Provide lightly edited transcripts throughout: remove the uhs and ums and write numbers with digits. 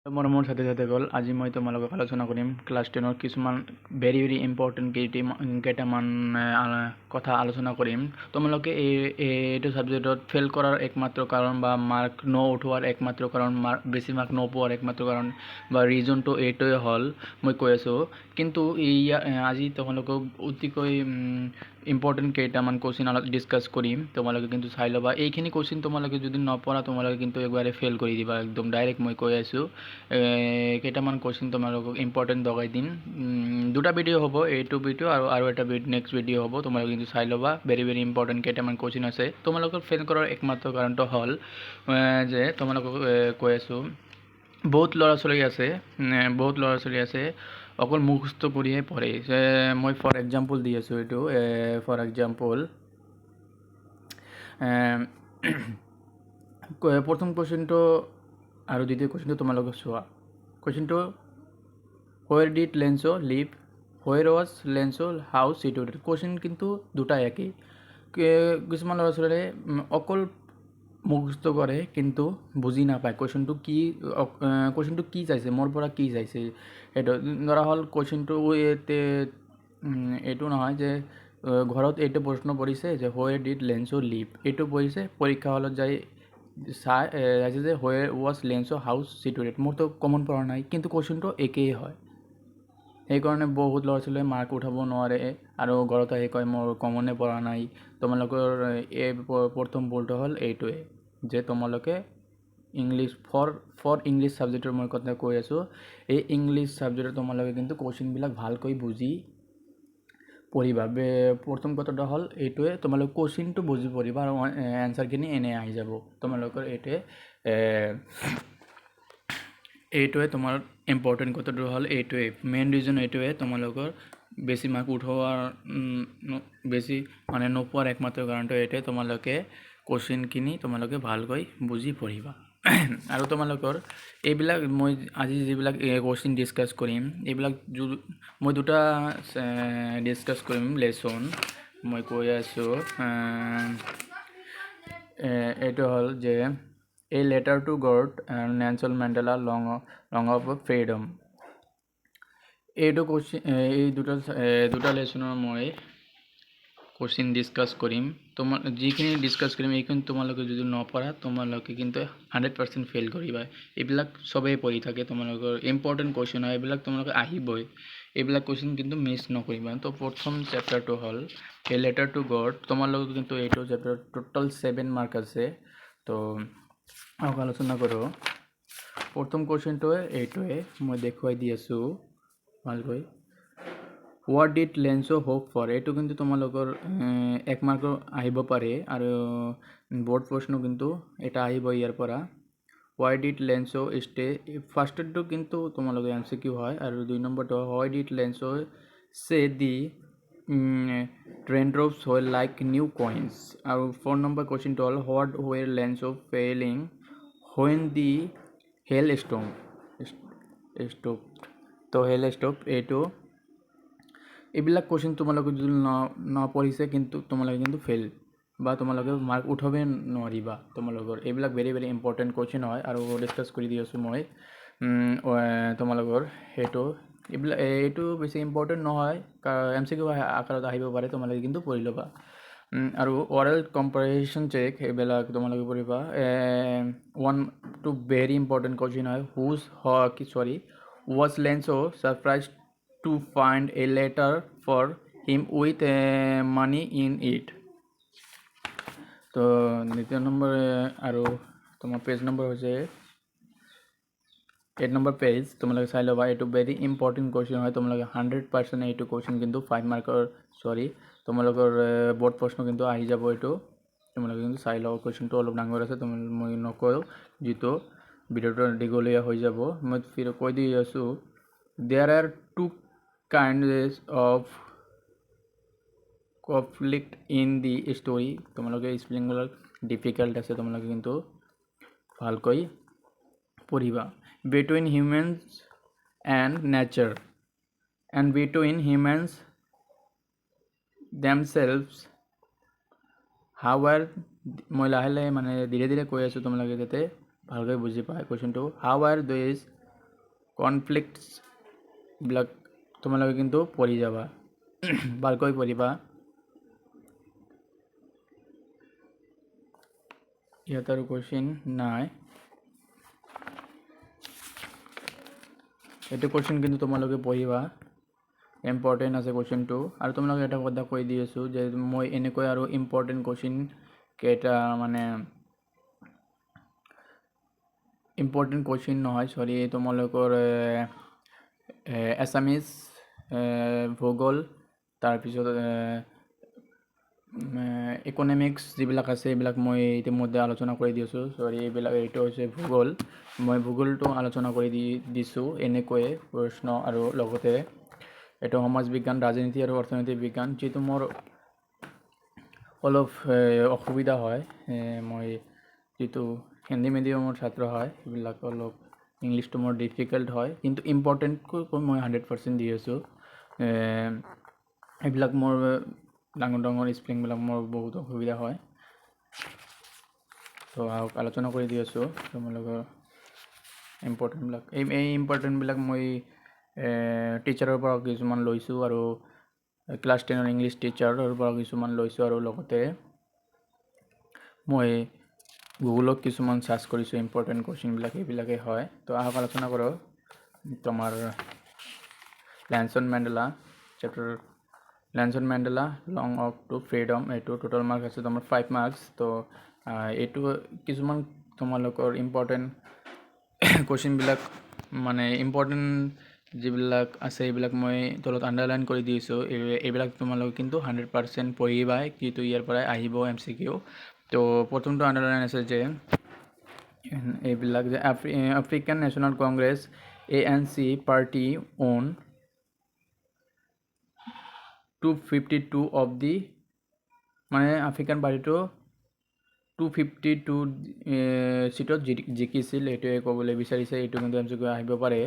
মৰমৰ ছাত্ৰ ছাত্ৰীসকল, আজি মই তোমালোকক আলোচনা কৰিম ক্লাছ 10ৰ কিছুমান ভেৰি ইম্পৰ্টেণ্ট কেইটামান কথা আলোচনা কৰিম। তোমালোকে এইটো ছাবজেক্টত ফেইল কৰাৰ একমাত্ৰ কাৰণ বা মাৰ্ক উঠোৱাৰ একমাত্ৰ কাৰণ, বেছি মাৰ্ক নোপোৱাৰ একমাত্ৰ কাৰণ বা ৰিজনটো এইটোৱে হ'ল মই কৈ আছোঁ। কিন্তু আজি তোমালোকক অতিকৈ ইম্পৰ্টেণ্ট কেইটামান কুৱেশ্যন ডিছকাছ কৰিম। তোমালোকে কিন্তু চাই ল'বা, এইখিনি কুৱেশ্যন তোমালোকে যদি নপঢ়া তোমালোকে কিন্তু একবাৰে ফেইল কৰি দিবা, একদম ডাইৰেক্ট মই কৈ আছোঁ। কেইটামান কুৱেশ্যন তোমালোকক ইম্পৰ্টেণ্ট লগাই দিম। দুটা ভিডিঅ' হ'ব, এইটো ভিডিঅ' আৰু এটা নেক্সট ভিডিঅ' হ'ব। তোমালোকে কিন্তু চাই ল'বা, ভেৰি ইম্পৰ্টেণ্ট কেইটামান কুৱেশ্যন আছে। তোমালোকৰ ফেইল কৰাৰ একমাত্ৰ কাৰণটো হ'ল যে তোমালোকক কৈ আছোঁ, বহুত ল'ৰা ছোৱালী আছে অকল মুখস্থ কৰিহে পঢ়ে। মই ফৰ এক্সাম্পল দি আছোঁ এইটো। ফৰ এক্সাম্পল প্ৰথম কুৱেশ্যনটো আৰু দ্বিতীয় কুৱেশ্যনটো তোমালোকে চোৱা। কুৱেশ্যনটো where did Lencho' live, where was Lencho' house situated. Question কিন্তু দুটা একেই। কিছুমান ল'ৰা ছোৱালীয়ে অকল মুখস্থ কৰে কিন্তু বুজি নাপায় কুৱেশ্যনটো কি চাইছে, মোৰ পৰা কি চাইছে। সেইটো ধৰা হ'ল কুৱেশ্যনটো এইটো নহয় যে ঘৰত এইটো প্ৰশ্ন পৰিছে যে হোৱেৰ ডিড লেঞ্চ' লিভ, এইটো পৰিছে পৰীক্ষা হলত যাই চাইছে যে হোৱেৰ ৱাজ লেঞ্চ' হাউচ চিটুৱেটেড। মোৰতো কমন পৰা নাই, কিন্তু কুৱেশ্যনটো একেই হয়। সেইকাৰণে বহুত ল'ৰা ছোৱালীয়ে মাৰ্ক উঠাব নোৱাৰে আৰু ঘৰত আহি কয় মোৰ কমনে পৰা নাই। তোমালোকৰ এই প্ৰথম ভুলটো হ'ল এইটোৱে যে তোমালোকে ইংলিছ ফৰ ইংলিছ ছাবজেক্টৰ মই কথা কৈ আছোঁ। এই ইংলিছ ছাবজেক্টৰ তোমালোকে কিন্তু কুৱেশ্যনবিলাক ভালকৈ বুজি পঢ়িবা। প্ৰথম কথাটো হ'ল এইটোৱে, তোমালোকে কুৱেশ্যনটো বুজি পঢ়িবা আৰু এনচাৰখিনি এনেই আহি যাব। তোমালোকৰ এইটোৱে তোমাৰ ইম্পৰ্টেণ্ট কথাটো হ'ল এইটোৱে, মেইন ৰিজন এইটোৱে তোমালোকৰ বেছি মাৰ্ক উঠোৱাৰ বেছি নোপোৱাৰ একমাত্ৰ কাৰণটো এইটোৱে, তোমালোকে কুৱেশ্যনখিনি তোমালোকে ভালকৈ বুজি পঢ়িবা। আৰু তোমালোকৰ এইবিলাক মই আজি যিবিলাক কুৱেশ্যন ডিছকাছ কৰিম, এইবিলাক মই দুটা ডিছকাছ কৰিম লেচন। মই কৈ আছোঁ এইটো হ'ল যে a letter to god Nelson Mandela long of freedom. এইটো কুৱেশ্যন এই দুটা লেচনৰ মই কুৱেশ্যন ডিছকাছ কৰিম। যিখিনি ডিছকাছ কৰিম এইখিনি তোমালোকে যদি নপঢ়া তোমালোকে কিন্তু 100% ফেইল কৰিবা। এইবিলাক চবেই পঢ়ি থাকে, তোমালোকৰ ইম্পৰ্টেণ্ট কুৱেশ্যন হয়, এইবিলাক তোমালোকে আহিবই। এইবিলাক কুৱেশ্যন কিন্তু মিছ নকৰিবা। তো প্ৰথম চেপ্টাৰটো হ'ল এ লেটাৰ টু গড। তোমালোকে কিন্তু এইটো চেপ্টাৰ টোটেল 7 মাৰ্ক আছে। তো আলোচনা কৰোঁ। প্ৰথম কুৱেশ্যনটোৱে এইটোৱে মই দেখুৱাই দি আছোঁ ভালকৈ। What did Lencho' hope for, এইটো কিন্তু তোমালোকৰ 1 মাৰ্কৰ আহিব পাৰে আৰু বৰ্ড প্ৰশ্ন কিন্তু এটা আহিব ইয়াৰ পৰা। হোৱাই ডিড লেঞ্চ' ষ্টে, ফাৰ্ষ্টটো কিন্তু তোমালোকে MCQ হয় আৰু 2 নম্বৰটো হোৱাই did Lencho' say the raindrops হয় লাইক নিউ কইনছ। আৰু 4 নম্বৰ কুৱেশ্যনটো হ'ল what were Lencho' feeling when the hail stop. তো হেল ষ্টপ এইটো। এইবিলাক কুৱেশ্যন তোমালোকে যদি নপঢ়িছে কিন্তু তোমালোকে কিন্তু ফেইল বা তোমালোকে মাৰ্ক উঠাবই নোৱাৰিবা। তোমালোকৰ এইবিলাক ভেৰি ইম্পৰ্টেণ্ট কুৱেশ্যন হয় আৰু ডিছকাছ কৰি দি আছোঁ মই তোমালোকৰ এইটো বেছি ইম্পৰ্টেণ্ট নহয়, MCQ আকাৰত আহিব পাৰে, তোমালোকে কিন্তু পঢ়ি ল'বা। আৰু অৰেল কম্পাৰিজন চেক এইবিলাক তোমালোকে পঢ়িবা। 1 ভেৰি ইম্পৰ্টেণ্ট কুৱেশ্যন হয় was Lencho' surprised to find a letter for him with money in it. তো দ্বিতীয় নম্বৰ আৰু তোমাৰ পেজ নম্বৰ হৈছে 8 নম্বৰ পেজ, তোমালোকে চাই ল'বা। এইটো ভেৰি ইম্পৰ্টেণ্ট কুৱেশ্যন হয়, তোমালোকে 100% এইটো কুৱেশ্যন কিন্তু 5 মাৰ্কৰ তোমালোকৰ বৰ্ড প্ৰশ্ন কিন্তু আহি যাব। এইটো তোমালোকে কিন্তু চাই লওঁ, কুৱেশ্যনটো অলপ ডাঙৰ আছে, মই নকওঁ যিটো ভিডিঅ'টো দীঘলীয়া হৈ যাব। মই কৈ দি আছোঁ there R 2 kinds of conflict in the story। তোমালোকে স্পেলিংবিলাক ডিফিকাল্ট আছে, তোমালোকে কিন্তু ভালকৈ পঢ়িবা। between humans and nature and between humans themselves how are, মই লাহে লাহে ধীৰে ধীৰে কৈ আছোঁ তোমালোকে যাতে ভালকৈ বুজি পায় কুৱেশ্যনটো। how are these কনফ্লিক্টছবিলাক তোমালোকে কিন্তু পঢ়ি যাবা ভালকৈ পঢ়িবা। ইয়াত আৰু কুৱেশ্যন নাই, এইটো কুৱেশ্যন কিন্তু তোমালোকে পঢ়িবা, ইম্পৰ্টেণ্ট আছে কুৱেশ্যনটো। আৰু তোমালোকে এটা কথা কৈ দি আছোঁ যে মই এনেকৈ আৰু ইম্পৰ্টেণ্ট কুৱেশ্যন কেইটা মানে ইম্পৰ্টেণ্ট কুৱেশ্যন নহয়, চৰি, তোমালোকৰ এছামিজ, ভূগোল, তাৰপিছত ইকনমিক্স যিবিলাক আছে এইবিলাক মই ইতিমধ্যে আলোচনা কৰি দি আছোঁ। চৰি, এইটো হৈছে ভূগোল, মই ভূগোলটো আলোচনা কৰি দিছোঁ এনেকৈয়ে প্ৰশ্ন, আৰু লগতে এইটো সমাজ বিজ্ঞান, ৰাজনীতি আৰু অৰ্থনৈতিক বিজ্ঞান, যিটো মোৰ অলপ অসুবিধা হয়। মই যিটো হিন্দী মিডিয়ামৰ ছাত্ৰ হয়, এইবিলাক অলপ ইংলিছটো মোৰ ডিফিকাল্ট হয়, কিন্তু ইম্পৰ্টেণ্টকৈ মই 100% দি আছোঁ। এইবিলাক মোৰ ডাঙৰ ডাঙৰ স্পেলিংবিলাক মোৰ বহুত অসুবিধা হয়, তো আলোচনা কৰি দি আছোঁ তোমালোকৰ ইম্পৰ্টেণ্টবিলাক। এই ইম্পৰ্টেণ্টবিলাক মই টিচাৰৰ পৰা কিছুমান লৈছোঁ, আৰু ক্লাছ 10ৰ ইংলিছ টিচাৰৰ পৰা কিছুমান লৈছোঁ, আৰু লগতে মই গুগলত কিছুমান চাৰ্চ কৰিছোঁ ইম্পৰ্টেণ্ট কুৱেশ্যনবিলাক, এইবিলাকেই হয়। তো আহক আলোচনা কৰোঁ তোমাৰ Nelson Mandela chapter, Nelson Mandela long walk to freedom. এইটো টোটেল মাৰ্কছ আছে তোমাৰ 5 মাৰ্কছ। তো এইটো কিছুমান তোমালোকৰ ইম্পৰ্টেণ্ট কুৱেশ্যনবিলাক মানে ইম্পৰ্টেণ্ট যিবিলাক আছে এইবিলাক মই তলত আণ্ডাৰলাইন কৰি দিছোঁ। এইবিলাক তোমালোকে কিন্তু 100% পঢ়িবাই, কিন্তু ইয়াৰ পৰাই আহিব MCQ। তো প্ৰথমটো আণ্ডাৰলাইন আছে যে এইবিলাক যে African national Congress ANC party on 252 of the, মানে আফ্ৰিকান পাৰ্টিটো 252 চিটত জিকিছিল, এইটোৱে ক'বলৈ বিচাৰিছে। এইটো কিন্তু MCQ আহিব পাৰে।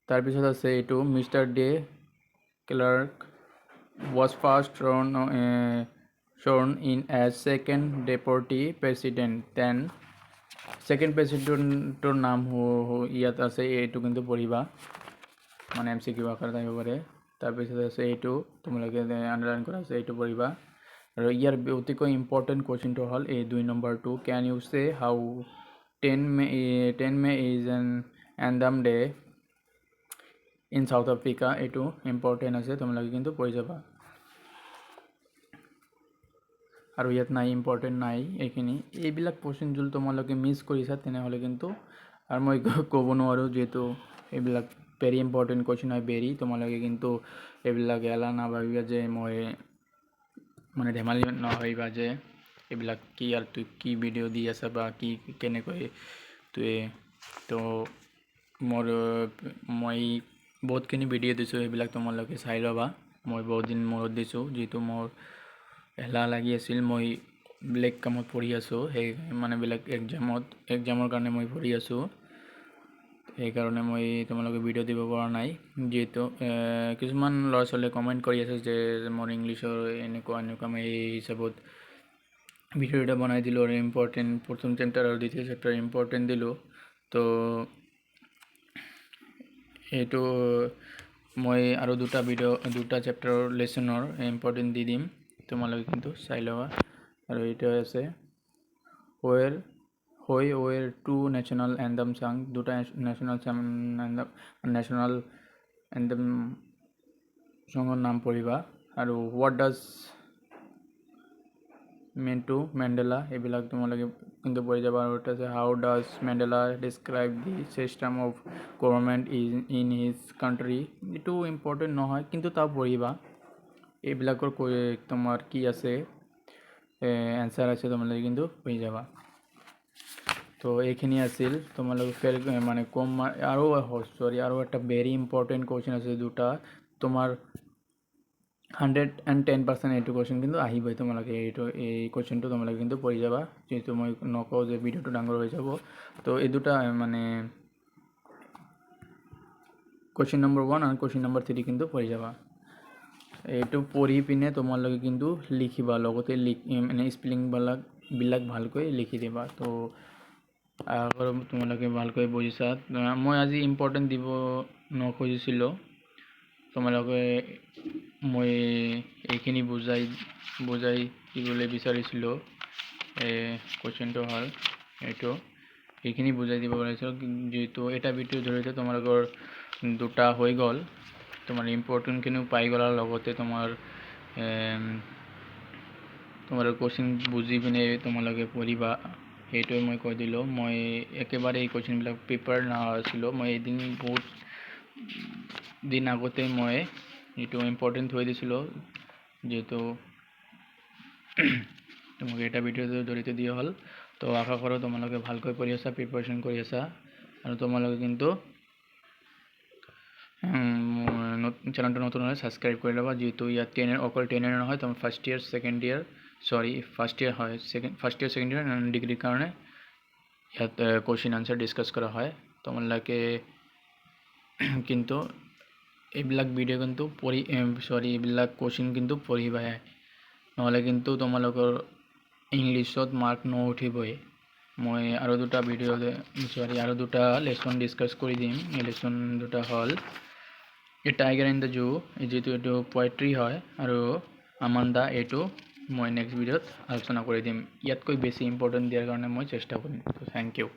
তাৰপিছত আছে এইটো mister Day Clark was first sworn in as second deputy president, then second প্ৰেচিডেণ্টৰ নাম ইয়াত আছে, এইটো কিন্তু পঢ়িবা, মানে MCQ আকাৰত আহিব পাৰে। তাৰপিছত আছে এইটো তোমালোকে আণ্ডাৰলাইন কৰা আছে, এইটো পঢ়িবা। আৰু ইয়াৰ অতিকৈ ইম্পৰ্টেণ্ট কুৱেশ্যনটো হ'ল এই 2 নম্বৰটো, can you say how 10 May is an autumn day in South Africa. এইটো ইম্পৰ্টেণ্ট আছে, তোমালোকে কিন্তু পঢ়ি যাবা। আৰু ইয়াত নাই, ইম্পৰ্টেণ্ট নাই এইখিনি। এইবিলাক কুৱেশ্যন যদি তোমালোকে মিছ কৰিছা তেনেহ'লে কিন্তু, আৰু মই ক'ব নোৱাৰোঁ, যিহেতু এইবিলাক ভেৰি ইম্পৰ্টেণ্ট কুৱেশ্যন হয়, তোমালোকে কিন্তু এইবিলাক এলাহ নাভাবিবা যে মই মানে ধেমালি নাভাবিবা যে এইবিলাক কি আৰু তুই কি ভিডিঅ' দি আছা বা কি কেনেকৈ তো মই বহুতখিনি ভিডিঅ' দিছোঁ, সেইবিলাক তোমালোকে চাই ল'বা। মই বহুত দিন মূৰত দিছোঁ, যিহেতু মোৰ এলাহ লাগি আছিল, মই বেলেগ কামত পঢ়ি আছোঁ, সেই মানে বেলেগ এক্সামৰ কাৰণে মই পঢ়ি আছোঁ, সেইকাৰণে মই তোমালোকে ভিডিঅ' দিব পৰা নাই। যিহেতু কিছুমান ল'ৰা ছোৱালীয়ে কমেণ্ট কৰি আছে যে মোৰ ইংলিছৰ এনেকুৱা মই এই হিচাপত ভিডিঅ' এটা বনাই দিলোঁ, আৰু ইম্পৰ্টেণ্ট প্ৰথম চেপ্টাৰ আৰু দ্বিতীয় চেপ্টাৰ ইম্পৰ্টেণ্ট দিলোঁ। তো এইটো মই আৰু দুটা চেপ্টাৰৰ লেচনৰ ইম্পৰ্টেণ্ট দি দিম, তোমালোকে কিন্তু চাই ল'বা। আৰু এইটো আছে ৱেৰ টু নেশ্যনেল এন্থেম চাং, দুটা নেশ্যনেল এন্থেম চঙৰ নাম পঢ়িবা। আৰু what does mean to Mandela, এইবিলাক তোমালোকে কিন্তু পঢ়ি যাবা। আৰু এটা আছে how does Mandela describe the system of government in his country. এইটো ইম্পৰ্টেণ্ট নহয়, কিন্তু তাও পঢ়িবা। এইবিলাকৰ তোমাৰ কি আছে এনচাৰ আছে, তোমালোকে কিন্তু পঢ়ি যাবা। তো এইখিনি আছিল তোমালোকে মানে আৰু এটা ভেৰি ইম্পৰ্টেণ্ট কুৱেশ্যন আছে দুটা, তোমাৰ 110% এইটো কুৱেশ্যন কিন্তু আহিবই, তোমালোকে এই কুৱেশ্যনটো তোমালোকে কিন্তু পঢ়ি যাবা, যিহেতু মই নকওঁ যে ভিডিঅ'টো ডাঙৰ হৈ যাব। তো এই দুটা মানে কুৱেশ্যন নম্বৰ 1 আৰু কুৱেশ্যন নম্বৰ 3 কিন্তু পঢ়ি যাবা। এইটো পঢ়ি পিনে তোমালোকে কিন্তু লিখিবা, লগতে মানে স্পেলিংবিলাক ভালকৈ লিখি দিবা। তো আশা কৰোঁ তোমালোকে ভালকৈ বুজিছা। মই আজি ইম্পৰ্টেণ্ট দিব নোখুজিছিলোঁ, তোমালোকে মই এইখিনি বুজাই দিবলৈ বিচাৰিছিলোঁ। কুৱেশ্যনটো হ'ল এইটো, এইখিনি বুজাই দিব পাৰিছোঁ যিহেতু এটা ভিডিঅ'ৰ জৰিয়তে তোমালোকৰ দুটা হৈ গ'ল, তোমাৰ ইম্পৰ্টেণ্টখিনিও পাই গ'লাৰ লগতে তোমালোকৰ কুৱেশ্যন বুজি পিনে তোমালোকে পঢ়িবা, সেইটোৱে মই কৈ দিলোঁ। মই একেবাৰে এই কুৱেশ্যনবিলাক প্ৰিপেয়াৰ নাছিলোঁ, মই এদিন বহুত দিন আগতে মই এইটো ইম্পৰ্টেণ্ট থৈ দিছিলোঁ, যিহেতু তোমাক এটা ভিডিঅ'ৰ জৰিয়তে দিয়া হ'ল। তো আশা কৰোঁ তোমালোকে ভালকৈ পঢ়ি আছা, প্ৰিপাৰেশ্যন কৰি আছা, আৰু তোমালোকে কিন্তু চেনেলটো নতুন হ'লে ছাবস্ক্ৰাইব কৰি ল'বা, যিহেতু ইয়াত অকল 10 ইয়াৰ নহয়, তোমাৰ first year second year first year second year ডিগ্ৰীৰ কাৰণে ইয়াত কুৱেশ্যন আনচাৰ ডিছকাছ কৰা হয়। তোমালোকে কিন্তু এইবিলাক ভিডিঅ' কিন্তু এইবিলাক কুৱেশ্যন কিন্তু পঢ়িবাই, নহ'লে কিন্তু তোমালোকৰ ইংলিছত মাৰ্ক নুঠিবই। মই আৰু দুটা লেচন ডিছকাছ কৰি দিম। এই লেচন দুটা হ'ল a tiger in the zoo, যিহেতু এইটো পয়েট্ৰি হয়, আৰু আমাণ্ডা, এইটো মই নেক্সট ভিডিঅ'ত আলোচনা কৰি দিম। ইয়াতকৈ বেছি ইম্পৰ্টেণ্ট দিয়াৰ কাৰণে মই চেষ্টা কৰিম। Thank U.